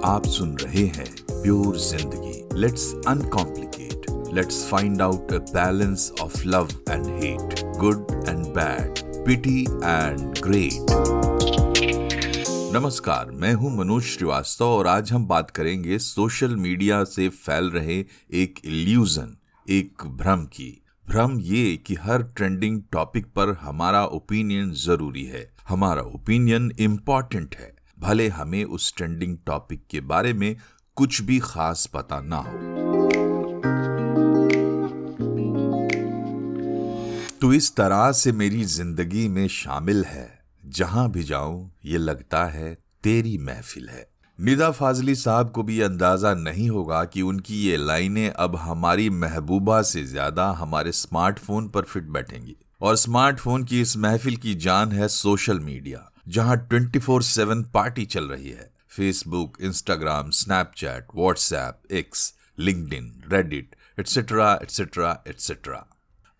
आप सुन रहे हैं प्योर जिंदगी। Let's uncomplicate, let's find out a balance of love and hate, good and bad, pity and great. नमस्कार, मैं हूं मनोज श्रीवास्तव और आज हम बात करेंगे सोशल मीडिया से फैल रहे एक इल्यूजन, एक भ्रम की। भ्रम ये कि हर ट्रेंडिंग टॉपिक पर हमारा ओपिनियन जरूरी है, हमारा ओपिनियन इम्पॉर्टेंट है, भले हमें उस ट्रेंडिंग टॉपिक के बारे में कुछ भी खास पता ना हो। तो इस तरह से मेरी जिंदगी में शामिल है, जहां भी जाऊं ये लगता है तेरी महफिल है। निदा फाजली साहब को भी अंदाजा नहीं होगा कि उनकी ये लाइनें अब हमारी महबूबा से ज्यादा हमारे स्मार्टफोन पर फिट बैठेंगी। और स्मार्टफोन की इस महफिल की जान है सोशल मीडिया, जहां 24/7 पार्टी चल रही है। Facebook, Instagram, Snapchat, WhatsApp, x, LinkedIn, Reddit, etcetera etcetera etcetera.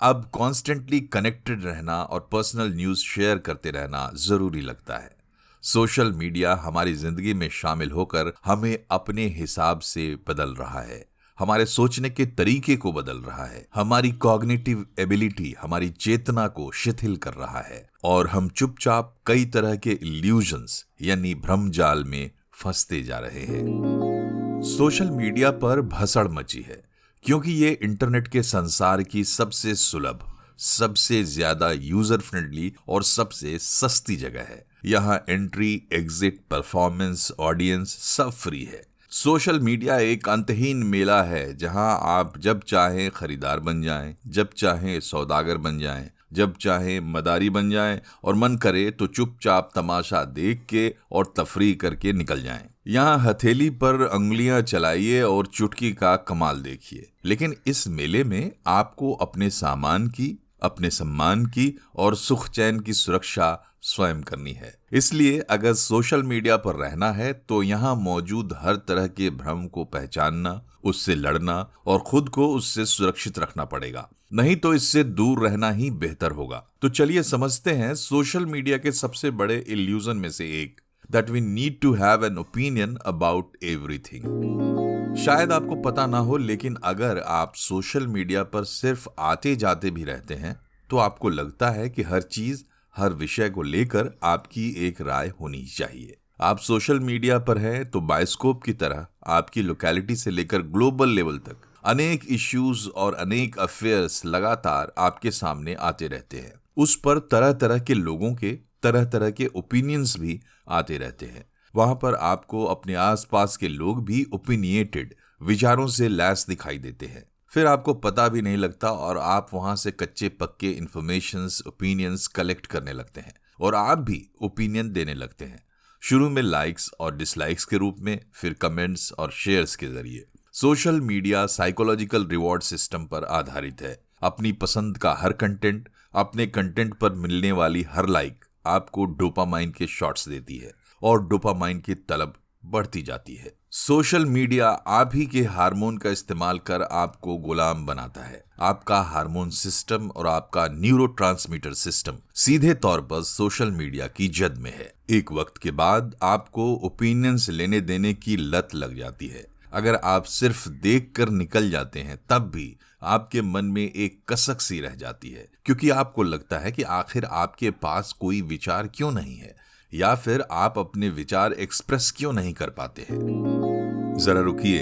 अब कॉन्स्टेंटली कनेक्टेड रहना और पर्सनल न्यूज शेयर करते रहना जरूरी लगता है। सोशल मीडिया हमारी जिंदगी में शामिल होकर हमें अपने हिसाब से बदल रहा है, हमारे सोचने के तरीके को बदल रहा है, हमारी कॉग्निटिव एबिलिटी, हमारी चेतना को शिथिल कर रहा है और हम चुपचाप कई तरह के इल्यूजन्स यानी भ्रमजाल में फंसते जा रहे हैं। सोशल मीडिया पर भसड़ मची है क्योंकि ये इंटरनेट के संसार की सबसे सुलभ, सबसे ज्यादा यूजर फ्रेंडली और सबसे सस्ती जगह है। यहाँ एंट्री, एग्जिट, परफॉर्मेंस, ऑडियंस सब फ्री है। सोशल मीडिया एक अंतहीन मेला है जहां आप जब चाहें खरीदार बन जाएं, जब चाहें सौदागर बन जाएं, जब चाहें मदारी बन जाएं और मन करे तो चुपचाप तमाशा देख के और तफरीह करके निकल जाएं। यहाँ हथेली पर अंगुलियां चलाइए और चुटकी का कमाल देखिए। लेकिन इस मेले में आपको अपने सामान की, अपने सम्मान की और सुख चैन की सुरक्षा स्वयं करनी है। इसलिए अगर सोशल मीडिया पर रहना है तो यहाँ मौजूद हर तरह के भ्रम को पहचानना, उससे लड़ना और खुद को उससे सुरक्षित रखना पड़ेगा, नहीं तो इससे दूर रहना ही बेहतर होगा। तो चलिए समझते हैं सोशल मीडिया के सबसे बड़े इल्यूजन में से एक, that we need to have an opinion about everything। शायद आपको पता ना हो, लेकिन अगर आप सोशल मीडिया पर सिर्फ आते जाते भी रहते हैं तो आपको लगता है कि हर चीज, हर विषय को लेकर आपकी एक राय होनी चाहिए। आप सोशल मीडिया पर हैं तो बायोस्कोप की तरह आपकी लोकेलिटी से लेकर ग्लोबल लेवल तक अनेक इश्यूज और अनेक अफेयर्स लगातार आपके सामने आते रहते हैं। उस पर तरह तरह के लोगों के तरह तरह के ओपिनियंस भी आते रहते हैं। वहां पर आपको अपने आसपास के लोग भी ओपिनिएटेड विचारों से लैस दिखाई देते हैं। फिर आपको पता भी नहीं लगता और आप वहां से कच्चे पक्के इंफॉर्मेशंस, ओपिनियंस कलेक्ट करने लगते हैं और आप भी ओपिनियन देने लगते हैं। शुरू में लाइक्स और डिसलाइक्स के रूप में, फिर कमेंट्स और शेयर्स के जरिए। Social media psychological reward system पर आधारित है। अपनी पसंद का हर कंटेंट, अपने कंटेंट पर मिलने वाली हर लाइक आपको डोपामाइन के शॉट्स देती है और डोपामाइन की तलब बढ़ती जाती है। सोशल मीडिया आप ही के हार्मोन का इस्तेमाल कर आपको गुलाम बनाता है। आपका हार्मोन सिस्टम और आपका न्यूरोट्रांसमीटर सिस्टम सीधे तौर पर सोशल मीडिया की जद में है। एक वक्त के बाद आपको ओपिनियंस लेने देने की लत लग जाती है। अगर आप सिर्फ देख कर निकल जाते हैं तब भी आपके मन में एक कसक सी रह जाती है, क्योंकि आपको लगता है कि आखिर आपके पास कोई विचार क्यों नहीं है, या फिर आप अपने विचार एक्सप्रेस क्यों नहीं कर पाते हैं। जरा रुकिए,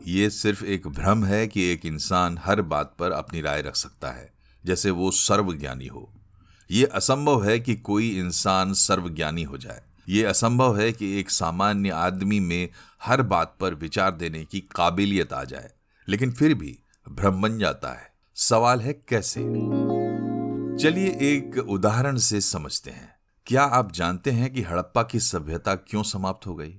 ये सिर्फ एक भ्रम है कि एक इंसान हर बात पर अपनी राय रख सकता है, जैसे वो सर्वज्ञानी हो। ये असंभव है कि कोई इंसान सर्वज्ञानी हो जाए। ये असंभव है कि एक सामान्य आदमी में हर बात पर विचार देने की काबिलियत आ जाए, लेकिन फिर भी भ्रम बन जाता है। सवाल है कैसे? चलिए एक उदाहरण से समझते हैं। क्या आप जानते हैं कि हड़प्पा की सभ्यता क्यों समाप्त हो गई?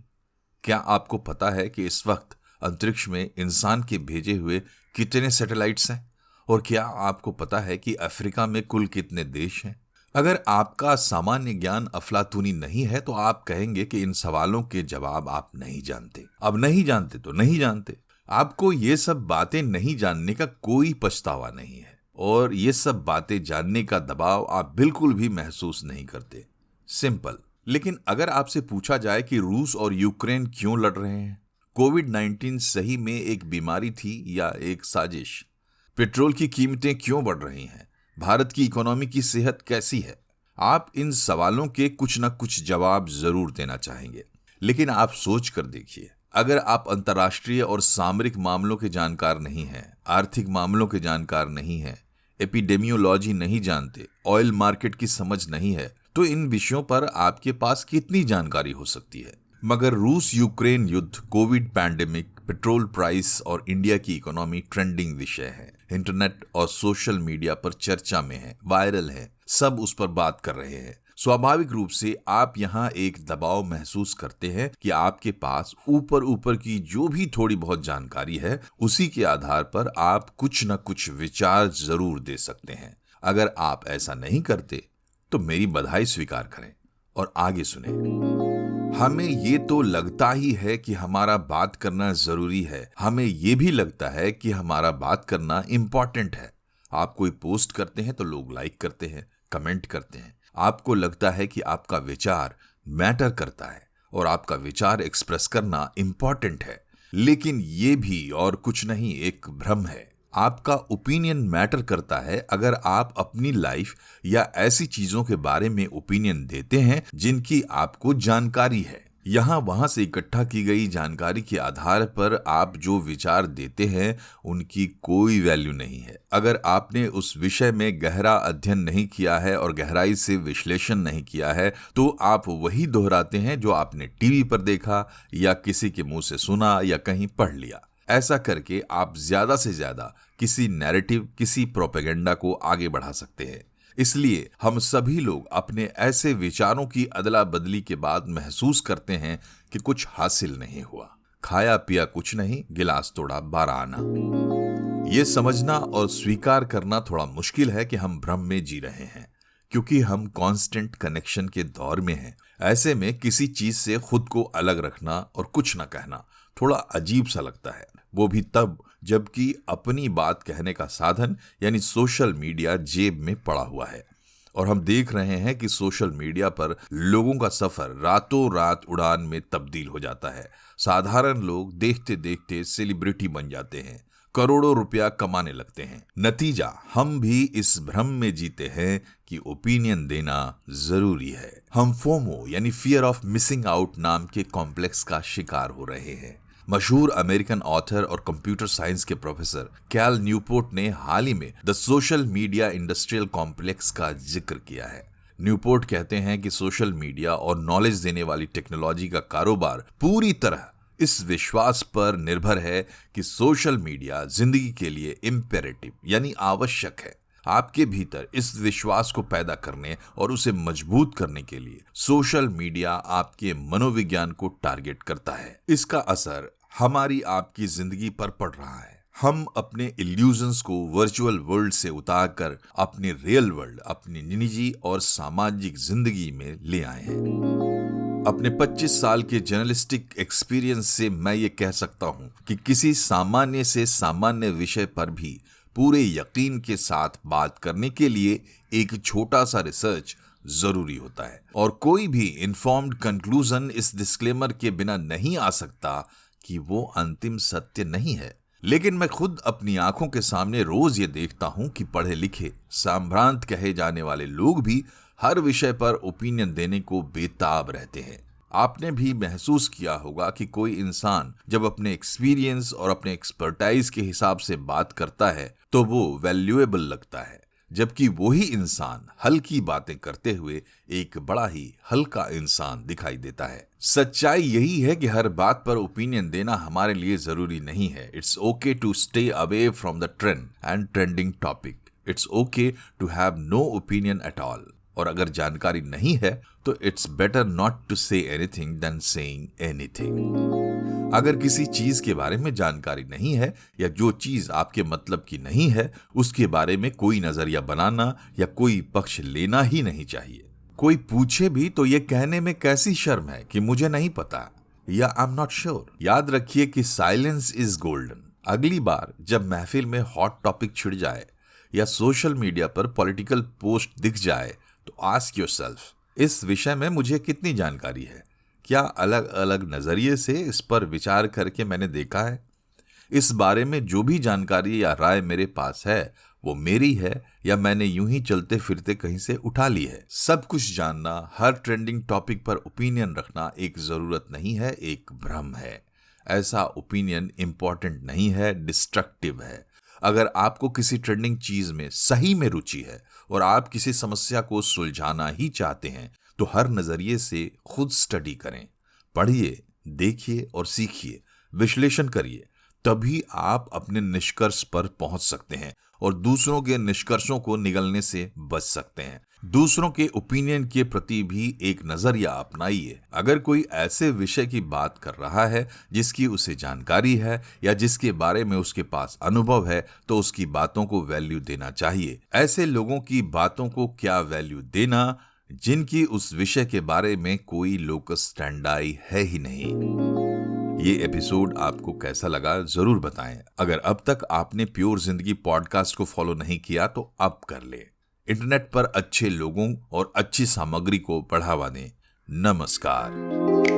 क्या आपको पता है कि इस वक्त अंतरिक्ष में इंसान के भेजे हुए कितने सैटेलाइट्स हैं? और क्या आपको पता है कि अफ्रीका में कुल कितने देश हैं? अगर आपका सामान्य ज्ञान अफलातूनी नहीं है तो आप कहेंगे कि इन सवालों के जवाब आप नहीं जानते। अब नहीं जानते तो नहीं जानते। आपको ये सब बातें नहीं जानने का कोई पछतावा नहीं है और ये सब बातें जानने का दबाव आप बिल्कुल भी महसूस नहीं करते। सिंपल, लेकिन अगर आपसे पूछा जाए कि रूस और यूक्रेन क्यों लड़ रहे हैं, कोविड-19 सही में एक बीमारी थी या एक साजिश? पेट्रोल की कीमतें क्यों बढ़ रही हैं? भारत की इकोनॉमी की सेहत कैसी है? आप इन सवालों के कुछ न कुछ जवाब जरूर देना चाहेंगे, लेकिन आप सोच कर देखिए, अगर आप अंतर्राष्ट्रीय और सामरिक मामलों के जानकार नहीं हैं, आर्थिक मामलों के जानकार नहीं हैं, एपिडेमियोलॉजी नहीं जानते, ऑयल मार्केट की समझ नहीं है, तो इन विषयों पर आपके पास कितनी जानकारी हो सकती है? मगर रूस यूक्रेन युद्ध, कोविड पैंडेमिक, पेट्रोल प्राइस और इंडिया की इकोनॉमी ट्रेंडिंग विषय है। इंटरनेट और सोशल मीडिया पर चर्चा में है, वायरल है, सब उस पर बात कर रहे हैं। स्वाभाविक रूप से आप यहाँ एक दबाव महसूस करते हैं कि आपके पास ऊपर ऊपर की जो भी थोड़ी बहुत जानकारी है, उसी के आधार पर आप कुछ न कुछ विचार जरूर दे सकते हैं। अगर आप ऐसा नहीं करते तो मेरी बधाई स्वीकार करें और आगे सुने। हमें ये तो लगता ही है कि हमारा बात करना जरूरी है, हमें ये भी लगता है कि हमारा बात करना इम्पोर्टेंट है। आप कोई पोस्ट करते हैं तो लोग लाइक करते हैं, कमेंट करते हैं। आपको लगता है कि आपका विचार मैटर करता है और आपका विचार एक्सप्रेस करना इम्पोर्टेंट है, लेकिन ये भी और कुछ नहीं एक भ्रम है। आपका ओपिनियन मैटर करता है अगर आप अपनी लाइफ या ऐसी चीजों के बारे में ओपिनियन देते हैं जिनकी आपको जानकारी है। यहाँ वहां से इकट्ठा की गई जानकारी के आधार पर आप जो विचार देते हैं उनकी कोई वैल्यू नहीं है। अगर आपने उस विषय में गहरा अध्ययन नहीं किया है और गहराई से विश्लेषण नहीं किया है तो आप वही दोहराते हैं जो आपने टीवी पर देखा या किसी के मुंह से सुना या कहीं पढ़ लिया। ऐसा करके आप ज्यादा से ज्यादा किसी नैरेटिव, किसी प्रोपेगेंडा को आगे बढ़ा सकते हैं। इसलिए हम सभी लोग अपने ऐसे विचारों की अदला बदली के बाद महसूस करते हैं कि कुछ हासिल नहीं हुआ। खाया पिया कुछ नहीं, गिलास तोड़ा 12 आना। ये समझना और स्वीकार करना थोड़ा मुश्किल है कि हम भ्रम में जी रहे हैं, क्योंकि हम कांस्टेंट कनेक्शन के दौर में हैं। ऐसे में किसी चीज से खुद को अलग रखना और कुछ न कहना थोड़ा अजीब सा लगता है, वो भी तब जबकि अपनी बात कहने का साधन यानी सोशल मीडिया जेब में पड़ा हुआ है और हम देख रहे हैं कि सोशल मीडिया पर लोगों का सफर रातों रात उड़ान में तब्दील हो जाता है। साधारण लोग देखते देखते सेलिब्रिटी बन जाते हैं, करोड़ों रुपया कमाने लगते हैं। नतीजा, हम भी इस भ्रम में जीते हैं कि ओपिनियन देना जरूरी है। हम फोमो यानी फियर ऑफ मिसिंग आउट नाम के कॉम्प्लेक्स का शिकार हो रहे हैं। मशहूर अमेरिकन ऑथर और कंप्यूटर साइंस के प्रोफेसर कैल न्यूपोर्ट ने हाल ही में the social media industrial complex का जिक्र किया है। न्यूपोर्ट कहते हैं कि सोशल मीडिया और नॉलेज देने वाली टेक्नोलॉजी का कारोबार पूरी तरह इस विश्वास पर निर्भर है कि सोशल मीडिया जिंदगी के लिए इम्पेरेटिव यानी आवश्यक है। आपके भीतर इस विश्वास को पैदा करने और उसे मजबूत करने के लिए सोशल मीडिया आपके मनोविज्ञान को टारगेट करता है। इसका असर हमारी आपकी जिंदगी पर पड़ रहा है। हम अपने इल्यूजन्स को वर्चुअल वर्ल्ड से उतारकर अपने रियल वर्ल्ड, अपनी निजी और सामाजिक जिंदगी में ले आए हैं। अपने 25 साल के जर्नलिस्टिक एक्सपीरियंस से मैं ये कह सकता हूं कि किसी सामान्य से सामान्य विषय पर भी पूरे यकीन के साथ बात करने के लिए एक छोटा सा रिसर्च जरूरी होता है और कोई भी इन्फॉर्म्ड कंक्लूजन इस डिस्क्लेमर के बिना नहीं आ सकता कि वो अंतिम सत्य नहीं है। लेकिन मैं खुद अपनी आंखों के सामने रोज ये देखता हूं कि पढ़े लिखे संभ्रांत कहे जाने वाले लोग भी हर विषय पर ओपिनियन देने को बेताब रहते हैं। आपने भी महसूस किया होगा कि कोई इंसान जब अपने एक्सपीरियंस और अपने एक्सपर्टाइज के हिसाब से बात करता है तो वो वैल्यूएबल लगता है, जबकि वही इंसान हल्की बातें करते हुए एक बड़ा ही हल्का इंसान दिखाई देता है। सच्चाई यही है कि हर बात पर ओपिनियन देना हमारे लिए जरूरी नहीं है। It's okay to stay away from the trend and trending topic. It's okay to have no opinion at all. और अगर जानकारी नहीं है तो it's better not to say anything than saying anything. अगर किसी चीज के बारे में जानकारी नहीं है या जो चीज आपके मतलब की नहीं है उसके बारे में कोई नजरिया बनाना या कोई पक्ष लेना ही नहीं चाहिए। कोई पूछे भी तो ये कहने में कैसी शर्म है कि मुझे नहीं पता या आई एम नॉट श्योर। याद रखिए कि साइलेंस इज गोल्डन। अगली बार जब महफिल में हॉट टॉपिक छिड़ जाए या सोशल मीडिया पर पॉलिटिकल पोस्ट दिख जाए तो आस्क योरसेल्फ, इस विषय में मुझे कितनी जानकारी है, क्या अलग अलग नजरिए से इस पर विचार करके मैंने देखा है। इस बारे में जो भी जानकारी या राय मेरे पास है वो मेरी है या मैंने यूं ही चलते फिरते कहीं से उठा ली है। सब कुछ जानना, हर ट्रेंडिंग टॉपिक पर ओपिनियन रखना एक जरूरत नहीं है, एक भ्रम है। ऐसा ओपिनियन इंपॉर्टेंट नहीं है, डिस्ट्रक्टिव है। अगर आपको किसी ट्रेंडिंग चीज में सही में रुचि है और आप किसी समस्या को सुलझाना ही चाहते हैं तो हर नजरिए से खुद स्टडी करें, पढ़िए, देखिए और सीखिए, विश्लेषण करिए। तभी आप अपने निष्कर्ष पर पहुंच सकते हैं और दूसरों के निष्कर्षों को निगलने से बच सकते हैं। दूसरों के ओपिनियन के प्रति भी एक नजरिया अपनाइए। अगर कोई ऐसे विषय की बात कर रहा है जिसकी उसे जानकारी है या जिसके बारे में उसके पास अनुभव है तो उसकी बातों को वैल्यू देना चाहिए। ऐसे लोगों की बातों को क्या वैल्यू देना जिनकी उस विषय के बारे में कोई लोकस स्टैंडाई है ही नहीं। ये एपिसोड आपको कैसा लगा जरूर बताएं। अगर अब तक आपने प्योर जिंदगी पॉडकास्ट को फॉलो नहीं किया तो अब कर ले। इंटरनेट पर अच्छे लोगों और अच्छी सामग्री को बढ़ावा दें। नमस्कार।